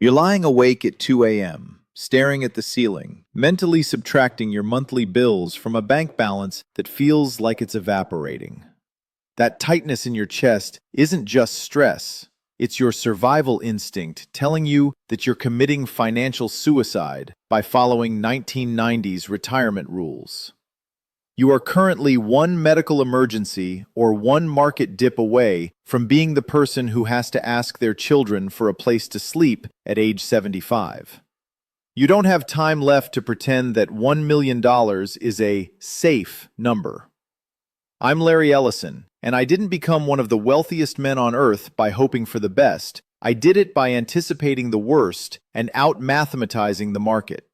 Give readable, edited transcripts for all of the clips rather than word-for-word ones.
You're lying awake at 2 a.m., staring at the ceiling, mentally subtracting your monthly bills from a bank balance that feels like it's evaporating. That tightness in your chest isn't just stress, it's your survival instinct telling you that you're committing financial suicide by following 1990s retirement rules. You are currently one medical emergency or one market dip away from being the person who has to ask their children for a place to sleep at age 75. You don't have time left to pretend that $1 million is a safe number. I'm Larry Ellison, and I didn't become one of the wealthiest men on earth by hoping for the best. I did it by anticipating the worst and out-mathematizing the market.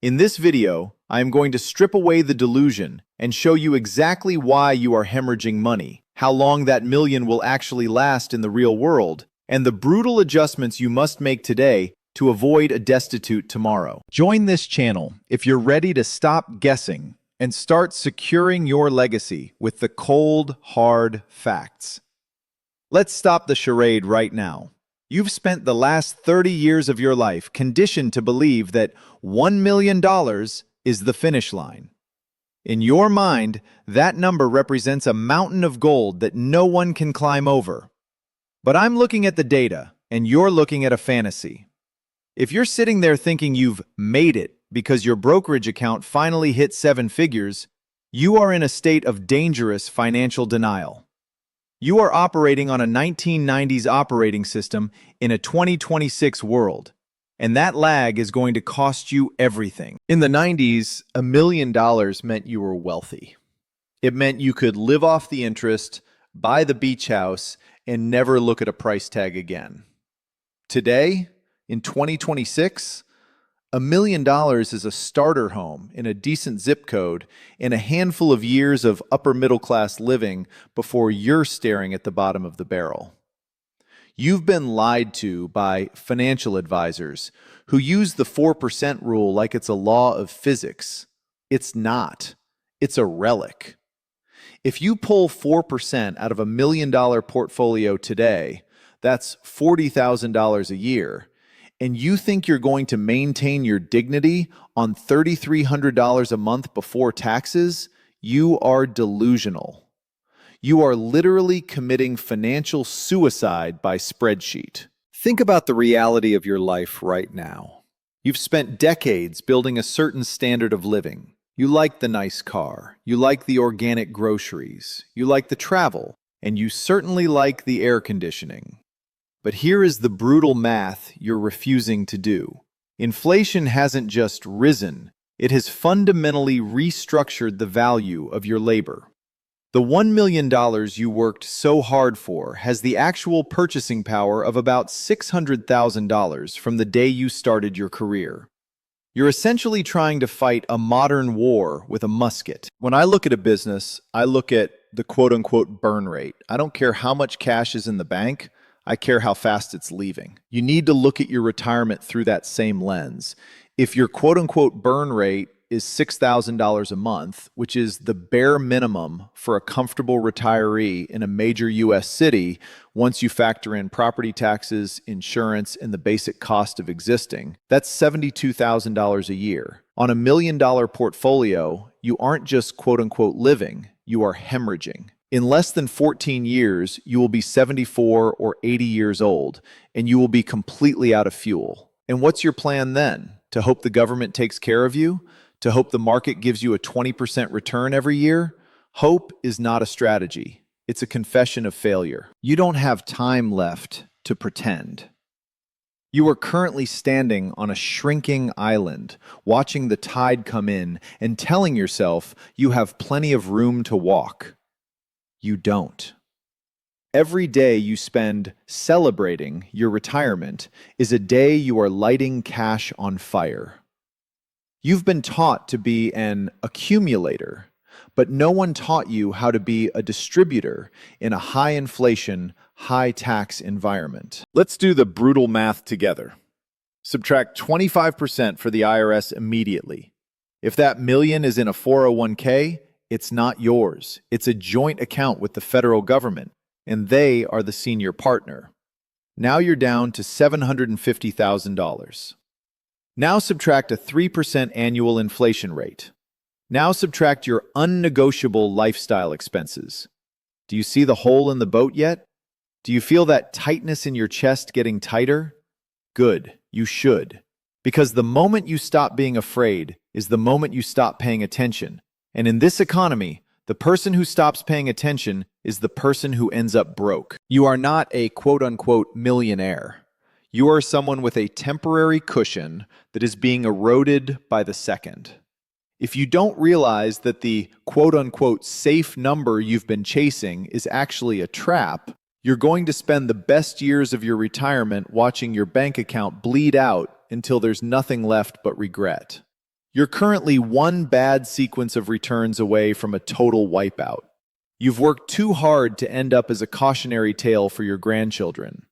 In this video, I am going to strip away the delusion and show you exactly why you are hemorrhaging money, how long that million will actually last in the real world, and the brutal adjustments you must make today to avoid a destitute tomorrow. Join this channel if you're ready to stop guessing and start securing your legacy with the cold, hard facts. Let's stop the charade right now. You've spent the last 30 years of your life conditioned to believe that $1 million is the finish line. In your mind, that number represents a mountain of gold that no one can climb over. But I'm looking at the data, and you're looking at a fantasy. If you're sitting there thinking you've made it because your brokerage account finally hit 7 figures, you are in a state of dangerous financial denial. You are operating on a 1990s operating system in a 2026 world, and that lag is going to cost you everything. In the 90s, $1 million meant you were wealthy. It meant you could live off the interest, buy the beach house, and never look at a price tag again. Today, in 2026, $1 million is a starter home in a decent zip code and a handful of years of upper middle class living before you're staring at the bottom of the barrel. You've been lied to by financial advisors who use the 4% rule like it's a law of physics. It's not. It's a relic. If you pull 4% out of $1 million portfolio today, that's $40,000 a year, and you think you're going to maintain your dignity on $3,300 a month before taxes, you are delusional. You are literally committing financial suicide by spreadsheet. Think about the reality of your life right now. You've spent decades building a certain standard of living. You like the nice car, you like the organic groceries, you like the travel, and you certainly like the air conditioning. But here is the brutal math you're refusing to do. Inflation hasn't just risen, it has fundamentally restructured the value of your labor. The $1 million you worked so hard for has the actual purchasing power of about $600,000 from the day you started your career. You're essentially trying to fight a modern war with a musket. When I look at a business, I look at the quote-unquote burn rate. I don't care how much cash is in the bank, I care how fast it's leaving. You need to look at your retirement through that same lens. If your quote-unquote burn rate is $6,000 a month, which is the bare minimum for a comfortable retiree in a major U.S. city, once you factor in property taxes, insurance, and the basic cost of existing, that's $72,000 a year. On $1 million portfolio, you aren't just quote-unquote living, you are hemorrhaging. In less than 14 years, you will be 74 or 80 years old, and you will be completely out of fuel. And what's your plan then? To hope the government takes care of you? To hope the market gives you a 20% return every year? Hope is not a strategy. It's a confession of failure. You don't have time left to pretend. You are currently standing on a shrinking island, watching the tide come in and telling yourself you have plenty of room to walk. You don't. Every day you spend celebrating your retirement is a day you are lighting cash on fire. You've been taught to be an accumulator, but no one taught you how to be a distributor in a high inflation, high tax environment. Let's do the brutal math together. Subtract 25% for the IRS immediately. If that million is in a 401k, it's not yours. It's a joint account with the federal government, and they are the senior partner. Now you're down to $750,000. Now subtract a 3% annual inflation rate. Now subtract your unnegotiable lifestyle expenses. Do you see the hole in the boat yet? Do you feel that tightness in your chest getting tighter? Good, you should. Because the moment you stop being afraid is the moment you stop paying attention. And in this economy, the person who stops paying attention is the person who ends up broke. You are not a quote-unquote millionaire. You are someone with a temporary cushion that is being eroded by the second. If you don't realize that the quote-unquote safe number you've been chasing is actually a trap, you're going to spend the best years of your retirement watching your bank account bleed out until there's nothing left but regret. You're currently one bad sequence of returns away from a total wipeout. You've worked too hard to end up as a cautionary tale for your grandchildren.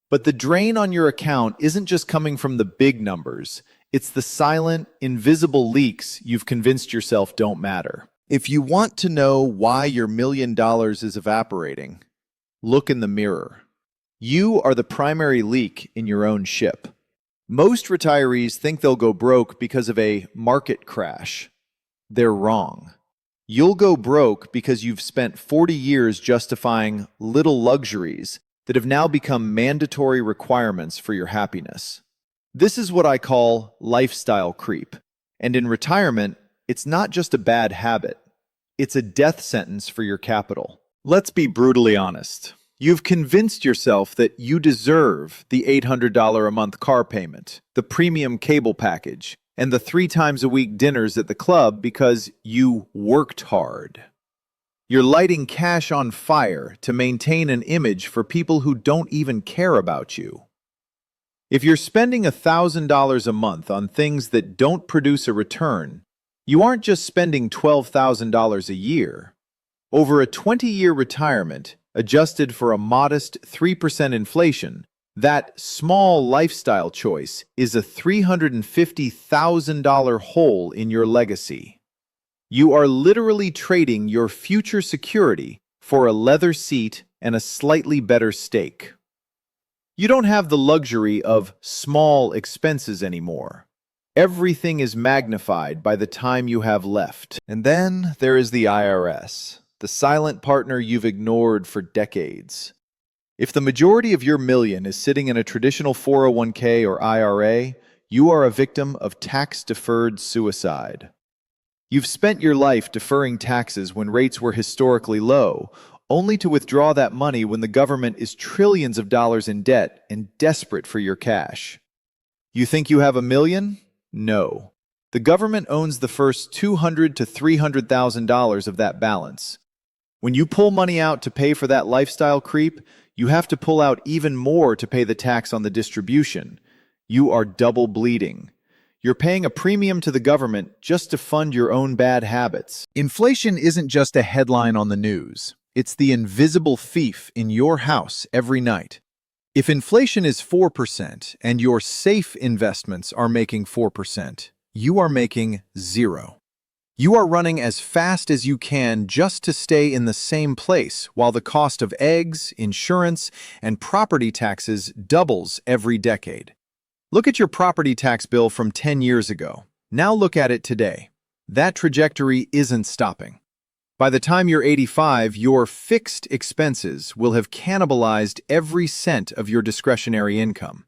But the drain on your account isn't just coming from the big numbers. It's the silent, invisible leaks you've convinced yourself don't matter. If you want to know why your $1 million is evaporating, look in the mirror. You are the primary leak in your own ship. Most retirees think they'll go broke because of a market crash. They're wrong. You'll go broke because you've spent 40 years justifying little luxuries that have now become mandatory requirements for your happiness. This is what I call lifestyle creep. And in retirement, it's not just a bad habit. It's a death sentence for your capital. Let's be brutally honest. You've convinced yourself that you deserve the $800 a month car payment, the premium cable package, and the 3 times a week dinners at the club because you worked hard. You're lighting cash on fire to maintain an image for people who don't even care about you. If you're spending $1,000 a month on things that don't produce a return, you aren't just spending $12,000 a year. Over a 20-year retirement, adjusted for a modest 3% inflation, that small lifestyle choice is a $350,000 hole in your legacy. You are literally trading your future security for a leather seat and a slightly better steak. You don't have the luxury of small expenses anymore. Everything is magnified by the time you have left. And then there is the IRS, the silent partner you've ignored for decades. If the majority of your million is sitting in a traditional 401k or IRA, you are a victim of tax-deferred suicide. You've spent your life deferring taxes when rates were historically low, only to withdraw that money when the government is trillions of dollars in debt and desperate for your cash. You think you have $1 million? No. The government owns the first $200,000 to $300,000 of that balance. When you pull money out to pay for that lifestyle creep, you have to pull out even more to pay the tax on the distribution. You are double bleeding. You're paying a premium to the government just to fund your own bad habits. Inflation isn't just a headline on the news. It's the invisible thief in your house every night. If inflation is 4% and your safe investments are making 4%, you are making 0. You are running as fast as you can just to stay in the same place while the cost of eggs, insurance, and property taxes doubles every decade. Look at your property tax bill from 10 years ago. Now look at it today. That trajectory isn't stopping. By the time you're 85, your fixed expenses will have cannibalized every cent of your discretionary income.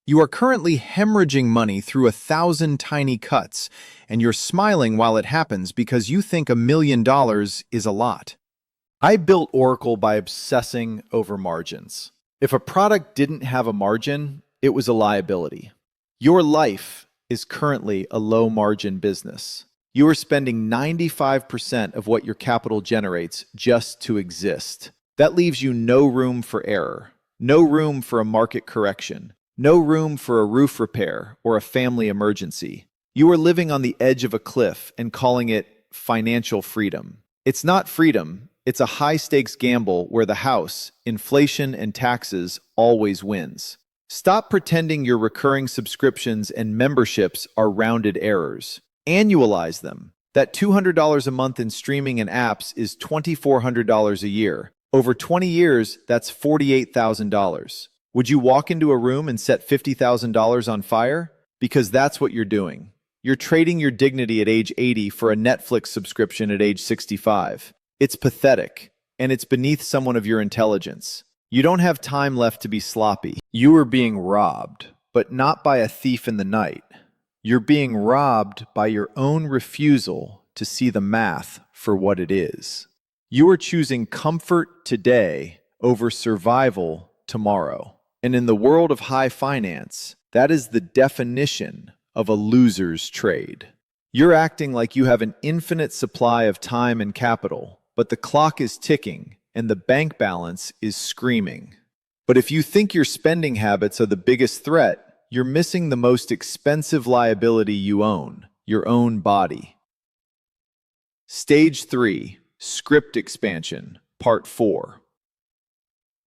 You are currently hemorrhaging money through 1,000 tiny cuts, and you're smiling while it happens because you think $1 million is a lot. I built Oracle by obsessing over margins. If a product didn't have a margin, it was a liability. Your life is currently a low-margin business. You are spending 95% of what your capital generates just to exist. That leaves you no room for error, no room for a market correction, no room for a roof repair or a family emergency. You are living on the edge of a cliff and calling it financial freedom. It's not freedom, it's a high-stakes gamble where the house, inflation, and taxes always wins. Stop pretending your recurring subscriptions and memberships are rounded errors. Annualize them. That $200 a month in streaming and apps is $2,400 a year. Over 20 years, that's $48,000. Would you walk into a room and set $50,000 on fire? Because that's what you're doing. You're trading your dignity at age 80 for a Netflix subscription at age 65. It's pathetic, and it's beneath someone of your intelligence. You don't have time left to be sloppy. You are being robbed, but not by a thief in the night. You're being robbed by your own refusal to see the math for what it is. You are choosing comfort today over survival tomorrow. And in the world of high finance, that is the definition of a loser's trade. You're acting like you have an infinite supply of time and capital, but the clock is ticking and the bank balance is screaming. But if you think your spending habits are the biggest threat, you're missing the most expensive liability you own, your own body. Stage 3, Script Expansion, Part 4.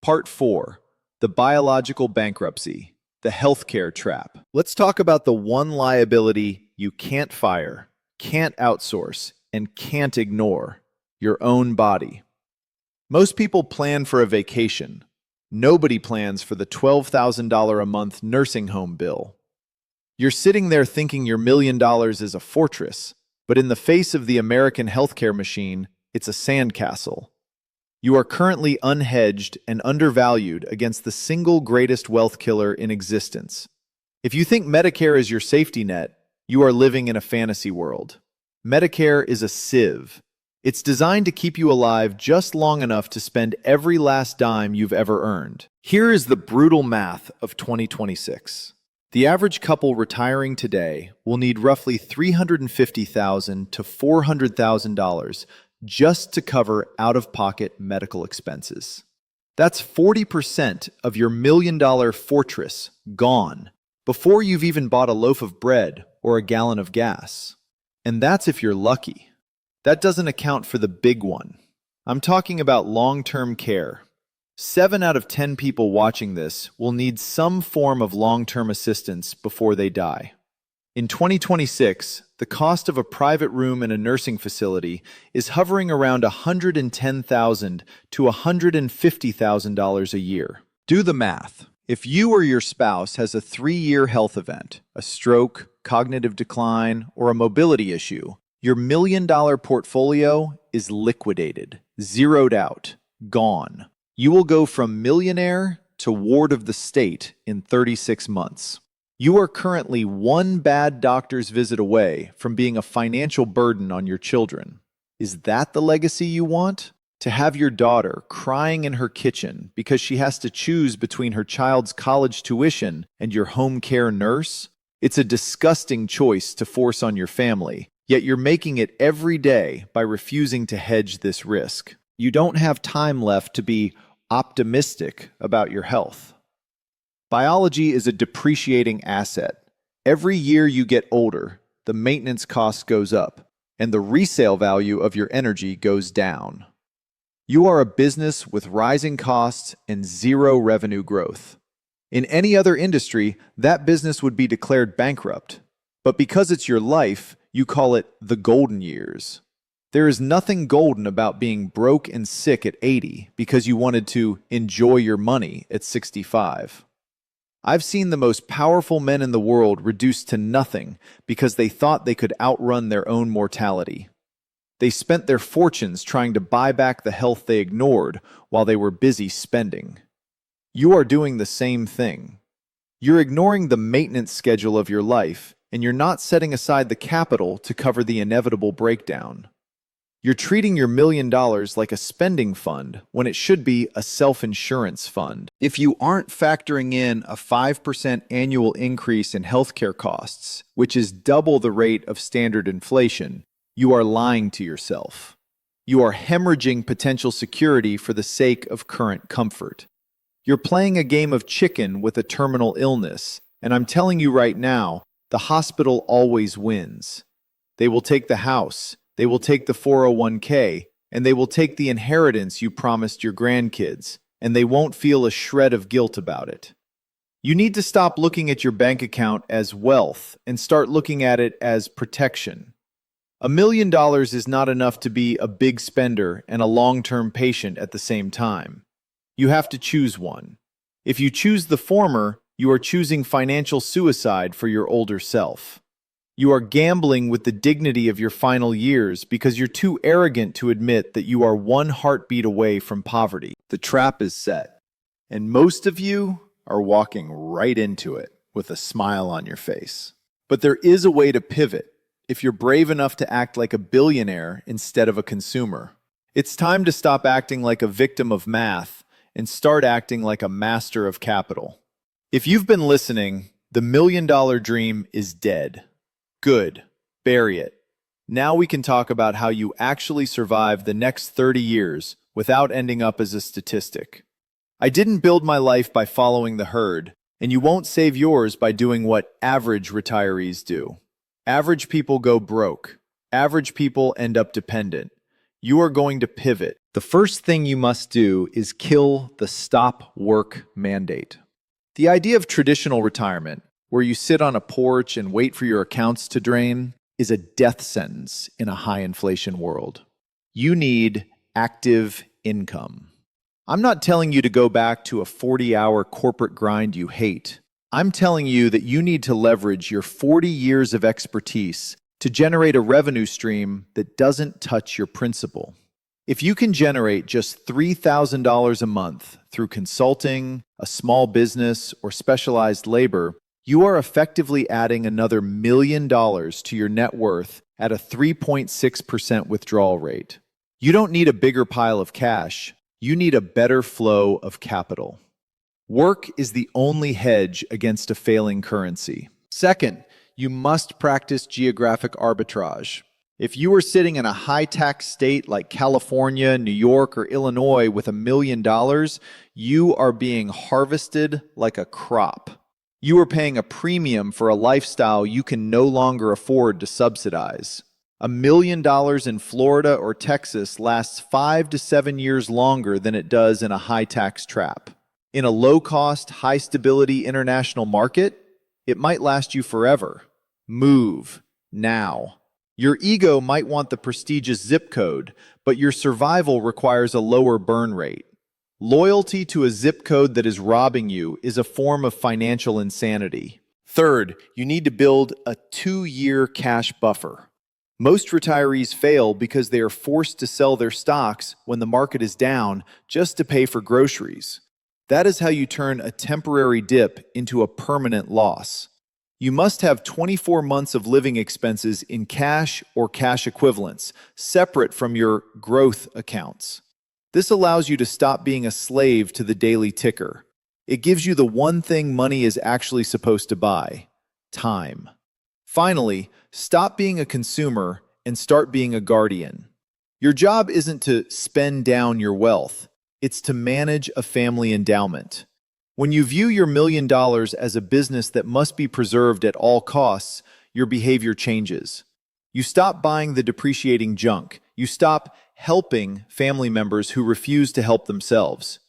Part 4, the biological bankruptcy, the healthcare trap. Let's talk about the one liability you can't fire, can't outsource, and can't ignore, your own body. Most people plan for a vacation. Nobody plans for the $12,000 a month nursing home bill. You're sitting there thinking your $1 million is a fortress, but in the face of the American healthcare machine, it's a sandcastle. You are currently unhedged and undervalued against the single greatest wealth killer in existence. If you think Medicare is your safety net, you are living in a fantasy world. Medicare is a sieve. It's designed to keep you alive just long enough to spend every last dime you've ever earned. Here is the brutal math of 2026. The average couple retiring today will need roughly $350,000 to $400,000 just to cover out-of-pocket medical expenses. That's 40% of your $1 million fortress gone before you've even bought a loaf of bread or a gallon of gas. And that's if you're lucky. That doesn't account for the big one. I'm talking about long-term care. 7 out of 10 people watching this will need some form of long-term assistance before they die. In 2026, the cost of a private room in a nursing facility is hovering around $110,000 to $150,000 a year. Do the math. If you or your spouse has a 3-year health event, a stroke, cognitive decline, or a mobility issue, your $1 million portfolio is liquidated, zeroed out, gone. You will go from millionaire to ward of the state in 36 months. You are currently one bad doctor's visit away from being a financial burden on your children. Is that the legacy you want? To have your daughter crying in her kitchen because she has to choose between her child's college tuition and your home care nurse? It's a disgusting choice to force on your family. Yet you're making it every day by refusing to hedge this risk. You don't have time left to be optimistic about your health. Biology is a depreciating asset. Every year you get older, the maintenance cost goes up, and the resale value of your energy goes down. You are a business with rising costs and zero revenue growth. In any other industry, that business would be declared bankrupt. But because it's your life, you call it the golden years. There is nothing golden about being broke and sick at 80 because you wanted to enjoy your money at 65. I've seen the most powerful men in the world reduced to nothing because they thought they could outrun their own mortality. They spent their fortunes trying to buy back the health they ignored while they were busy spending. You are doing the same thing. You're ignoring the maintenance schedule of your life, and you're not setting aside the capital to cover the inevitable breakdown. You're treating your $1 million like a spending fund when it should be a self-insurance fund. If you aren't factoring in a 5% annual increase in healthcare costs, which is double the rate of standard inflation, you are lying to yourself. You are hemorrhaging potential security for the sake of current comfort. You're playing a game of chicken with a terminal illness, and I'm telling you right now, the hospital always wins. They will take the house, they will take the 401k, and they will take the inheritance you promised your grandkids, and they won't feel a shred of guilt about it. You need to stop looking at your bank account as wealth and start looking at it as protection. $1 million is not enough to be a big spender and a long-term patient at the same time. You have to choose one. If you choose the former, you are choosing financial suicide for your older self. You are gambling with the dignity of your final years because you're too arrogant to admit that you are one heartbeat away from poverty. The trap is set, and most of you are walking right into it with a smile on your face. But there is a way to pivot if you're brave enough to act like a billionaire instead of a consumer. It's time to stop acting like a victim of math and start acting like a master of capital. If you've been listening, the $1,000,000 dream is dead. Good. Bury it. Now we can talk about how you actually survive the next 30 years without ending up as a statistic. I didn't build my life by following the herd, and you won't save yours by doing what average retirees do. Average people go broke. Average people end up dependent. You are going to pivot. The first thing you must do is kill the stop work mandate. The idea of traditional retirement, where you sit on a porch and wait for your accounts to drain, is a death sentence in a high inflation world. You need active income. I'm not telling you to go back to a 40-hour corporate grind you hate. I'm telling you that you need to leverage your 40 years of expertise to generate a revenue stream that doesn't touch your principal. If you can generate just $3,000 a month through consulting, a small business, or specialized labor, you are effectively adding another $1,000,000 to your net worth at a 3.6% withdrawal rate. You don't need a bigger pile of cash. You need a better flow of capital. Work is the only hedge against a failing currency. Second, you must practice geographic arbitrage. If you are sitting in a high-tax state like California, New York, or Illinois with $1,000,000, you are being harvested like a crop. You are paying a premium for a lifestyle you can no longer afford to subsidize. $1,000,000 in Florida or Texas lasts 5 to 7 years longer than it does in a high-tax trap. In a low-cost, high-stability international market, it might last you forever. Move now. Your ego might want the prestigious zip code, but your survival requires a lower burn rate. Loyalty to a zip code that is robbing you is a form of financial insanity. Third, you need to build a 2-year cash buffer. Most retirees fail because they are forced to sell their stocks when the market is down just to pay for groceries. That is how you turn a temporary dip into a permanent loss. You must have 24 months of living expenses in cash or cash equivalents, separate from your growth accounts. This allows you to stop being a slave to the daily ticker. It gives you the one thing money is actually supposed to buy: time. Finally, stop being a consumer and start being a guardian. Your job isn't to spend down your wealth. It's to manage a family endowment. When you view your $1,000,000 as a business that must be preserved at all costs, your behavior changes. You stop buying the depreciating junk. You stop helping family members who refuse to help themselves.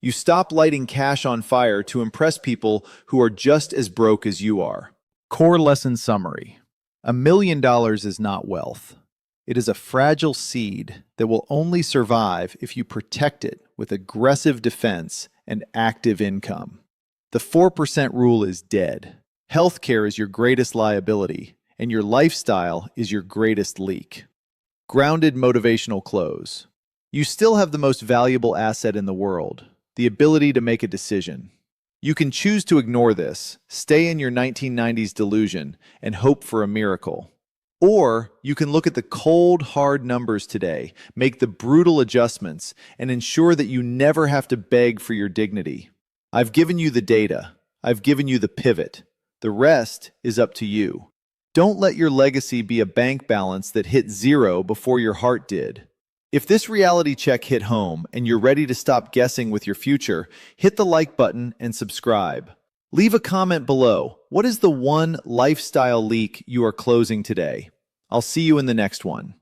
You stop lighting cash on fire to impress people who are just as broke as you are. Core lesson summary. $1,000,000 is not wealth. It is a fragile seed that will only survive if you protect it with aggressive defense and active income. The 4% rule is dead. Healthcare is your greatest liability, and your lifestyle is your greatest leak. Grounded motivational close. You still have the most valuable asset in the world, the ability to make a decision. You can choose to ignore this, stay in your 1990s delusion, and hope for a miracle. Or you can look at the cold, hard numbers today, make the brutal adjustments, and ensure that you never have to beg for your dignity. I've given you the data. I've given you the pivot. The rest is up to you. Don't let your legacy be a bank balance that hit zero before your heart did. If this reality check hit home and you're ready to stop guessing with your future, hit the like button and subscribe. Leave a comment below. What is the one lifestyle leak you are closing today? I'll see you in the next one.